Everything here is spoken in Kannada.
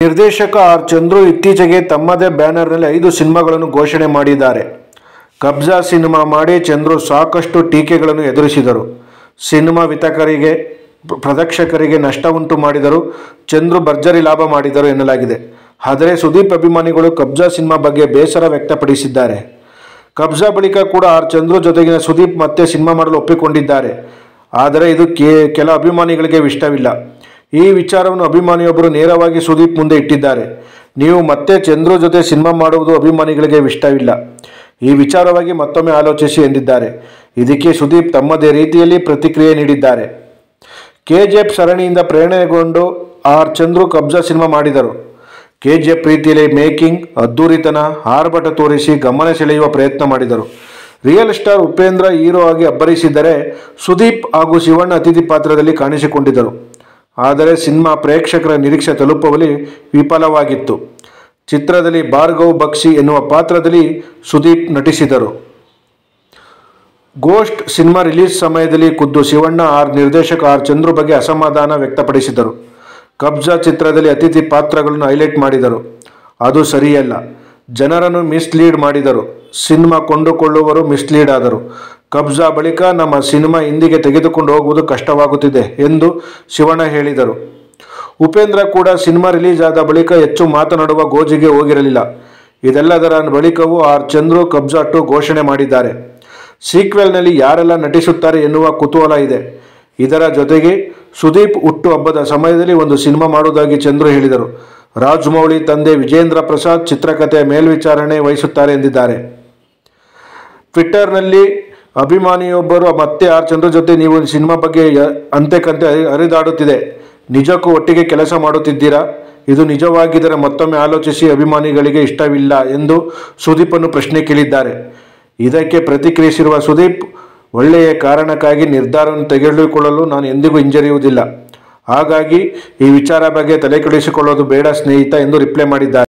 ನಿರ್ದೇಶಕ ಆರ್ ಚಂದ್ರು ಇತ್ತೀಚೆಗೆ ತಮ್ಮದೇ ಬ್ಯಾನರ್ನಲ್ಲಿ 5 ಸಿನಿಮಾಗಳನ್ನು ಘೋಷಣೆ ಮಾಡಿದ್ದಾರೆ. ಕಬ್ಜಾ ಸಿನಿಮಾ ಮಾಡಿ ಚಂದ್ರು ಸಾಕಷ್ಟು ಟೀಕೆಗಳನ್ನು ಎದುರಿಸಿದರು. ಸಿನಿಮಾ ವಿತರಕರಿಗೆ, ಪ್ರದರ್ಶಕರಿಗೆ ನಷ್ಟ ಉಂಟು ಮಾಡಿದರು. ಚಂದ್ರು ಭರ್ಜರಿ ಲಾಭ ಮಾಡಿದರು ಎನ್ನಲಾಗಿದೆ. ಆದರೆ ಸುದೀಪ್ ಅಭಿಮಾನಿಗಳು ಕಬ್ಜಾ ಸಿನಿಮಾ ಬಗ್ಗೆ ಬೇಸರ ವ್ಯಕ್ತಪಡಿಸಿದ್ದಾರೆ. ಕಬ್ಜಾ ಬಳಿಕ ಕೂಡ ಆರ್ ಚಂದ್ರು ಜೊತೆಗಿನ ಸುದೀಪ್ ಮತ್ತೆ ಸಿನಿಮಾ ಮಾಡಲು ಒಪ್ಪಿಕೊಂಡಿದ್ದಾರೆ. ಆದರೆ ಇದು ಕೆಲ ಅಭಿಮಾನಿಗಳಿಗೆ ಇಷ್ಟವಿಲ್ಲ. ಈ ವಿಚಾರವನ್ನು ಅಭಿಮಾನಿಯೊಬ್ಬರು ನೇರವಾಗಿ ಸುದೀಪ್ ಮುಂದೆ ಇಟ್ಟಿದ್ದಾರೆ. ನೀವು ಮತ್ತೆ ಚಂದ್ರು ಜೊತೆ ಸಿನಿಮಾ ಮಾಡುವುದು ಅಭಿಮಾನಿಗಳಿಗೆ ಇಷ್ಟವಿಲ್ಲ. ಈ ವಿಚಾರವಾಗಿ ಮತ್ತೊಮ್ಮೆ ಆಲೋಚಿಸಿ ಎಂದಿದ್ದಾರೆ. ಇದಕ್ಕೆ ಸುದೀಪ್ ತಮ್ಮದೇ ರೀತಿಯಲ್ಲಿ ಪ್ರತಿಕ್ರಿಯೆ ನೀಡಿದ್ದಾರೆ. ಕೆಜಿಎಫ್ ಸರಣಿಯಿಂದ ಪ್ರೇರಣೆಗೊಂಡು ಆರ್ ಚಂದ್ರು ಕಬ್ಜಾ ಸಿನಿಮಾ ಮಾಡಿದರು. ಕೆಜಿಎಫ್ ರೀತಿಯಲ್ಲಿ ಮೇಕಿಂಗ್, ಅದ್ದೂರಿತನ, ಆರ್ಭಟ ತೋರಿಸಿ ಗಮನ ಸೆಳೆಯುವ ಪ್ರಯತ್ನ ಮಾಡಿದರು. ರಿಯಲ್ ಸ್ಟಾರ್ ಉಪೇಂದ್ರ ಹೀರೋ ಆಗಿ ಅಬ್ಬರಿಸಿದ್ದರೆ, ಸುದೀಪ್ ಹಾಗೂ ಶಿವಣ್ಣ ಅತಿಥಿ ಪಾತ್ರದಲ್ಲಿ ಕಾಣಿಸಿಕೊಂಡಿದ್ದರು. ಆದರೆ ಸಿನಿಮಾ ಪ್ರೇಕ್ಷಕರ ನಿರೀಕ್ಷೆ ತಲುಪುವಲ್ಲಿ ವಿಫಲವಾಗಿತ್ತು. ಚಿತ್ರದಲ್ಲಿ ಭಾರ್ಗವ್ ಬಕ್ಷಿ ಎನ್ನುವ ಪಾತ್ರದಲ್ಲಿ ಸುದೀಪ್ ನಟಿಸಿದರು. ಗೋಸ್ಟ್ ಸಿನಿಮಾ ರಿಲೀಸ್ ಸಮಯದಲ್ಲಿ ಖುದ್ದು ಶಿವಣ್ಣ ನಿರ್ದೇಶಕ ಆರ್ ಚಂದ್ರು ಬಗ್ಗೆ ಅಸಮಾಧಾನ ವ್ಯಕ್ತಪಡಿಸಿದರು. ಕಬ್ಜಾ ಚಿತ್ರದಲ್ಲಿ ಅತಿಥಿ ಪಾತ್ರಗಳನ್ನು ಹೈಲೈಟ್ ಮಾಡಿದರು. ಅದು ಸರಿಯಲ್ಲ, ಜನರನ್ನು ಮಿಸ್ಲೀಡ್ ಮಾಡಿದರು. ಸಿನಿಮಾ ಕೊಂಡುಕೊಳ್ಳುವವರು ಮಿಸ್ಲೀಡ್ ಆದರು. ಕಬ್ಜಾ ಬಳಿಕ ನಮ್ಮ ಸಿನಿಮಾ ಹಿಂದಿಗೆ ತೆಗೆದುಕೊಂಡು ಹೋಗುವುದು ಕಷ್ಟವಾಗುತ್ತಿದೆ ಎಂದು ಶಿವಣ್ಣ ಹೇಳಿದರು. ಉಪೇಂದ್ರ ಕೂಡ ಸಿನಿಮಾ ರಿಲೀಸ್ ಆದ ಬಳಿಕ ಹೆಚ್ಚು ಮಾತನಾಡುವ ಗೋಜಿಗೆ ಹೋಗಿರಲಿಲ್ಲ. ಇದೆಲ್ಲದರ ಬಳಿಕವೂ ಆರ್ ಚಂದ್ರು ಕಬ್ಜಾ 2 ಘೋಷಣೆ ಮಾಡಿದ್ದಾರೆ. ಸೀಕ್ವೆಲ್ನಲ್ಲಿ ಯಾರೆಲ್ಲ ನಟಿಸುತ್ತಾರೆ ಎನ್ನುವ ಕುತೂಹಲ ಇದೆ. ಇದರ ಜೊತೆಗೆ ಸುದೀಪ್ ಹುಟ್ಟು ಹಬ್ಬದ ಸಮಯದಲ್ಲಿ ಒಂದು ಸಿನಿಮಾ ಮಾಡುವುದಾಗಿ ಚಂದ್ರು ಹೇಳಿದರು. ರಾಜಮೌಳಿ ತಂದೆ ವಿಜೇಂದ್ರ ಪ್ರಸಾದ್ ಚಿತ್ರಕಥೆಯ ಮೇಲ್ವಿಚಾರಣೆ ವಹಿಸುತ್ತಾರೆ ಎಂದಿದ್ದಾರೆ. ಟ್ವಿಟ್ಟರ್ನಲ್ಲಿ ಅಭಿಮಾನಿಯೊಬ್ಬರು ಮತ್ತೆ ಆರ್ ಚಂದ್ರು ಜೊತೆ ನೀವು ಸಿನಿಮಾ ಬಗ್ಗೆ ಅಂತೆಕಂತೆ ಹರಿದಾಡುತ್ತಿದೆ. ನಿಜಕ್ಕೂ ಒಟ್ಟಿಗೆ ಕೆಲಸ ಮಾಡುತ್ತಿದ್ದೀರಾ? ಇದು ನಿಜವಾಗಿದ್ದರೆ ಮತ್ತೊಮ್ಮೆ ಆಲೋಚಿಸಿ, ಅಭಿಮಾನಿಗಳಿಗೆ ಇಷ್ಟವಿಲ್ಲ ಎಂದು ಸುದೀಪನ್ನು ಪ್ರಶ್ನೆ ಕೇಳಿದ್ದಾರೆ. ಇದಕ್ಕೆ ಪ್ರತಿಕ್ರಿಯಿಸಿರುವ ಸುದೀಪ್, ಒಳ್ಳೆಯ ಕಾರಣಕ್ಕಾಗಿ ನಿರ್ಧಾರವನ್ನು ತೆಗೆದುಕೊಳ್ಳಲು ನಾನು ಎಂದಿಗೂ ಹಿಂಜರಿಯುವುದಿಲ್ಲ. ಹಾಗಾಗಿ ಈ ವಿಚಾರ ಬಗ್ಗೆ ತಲೆಕೆಡಿಸಿಕೊಳ್ಳೋದು ಬೇಡ ಸ್ನೇಹಿತ ಎಂದು ರಿಪ್ಲೈ ಮಾಡಿದ್ದಾರೆ.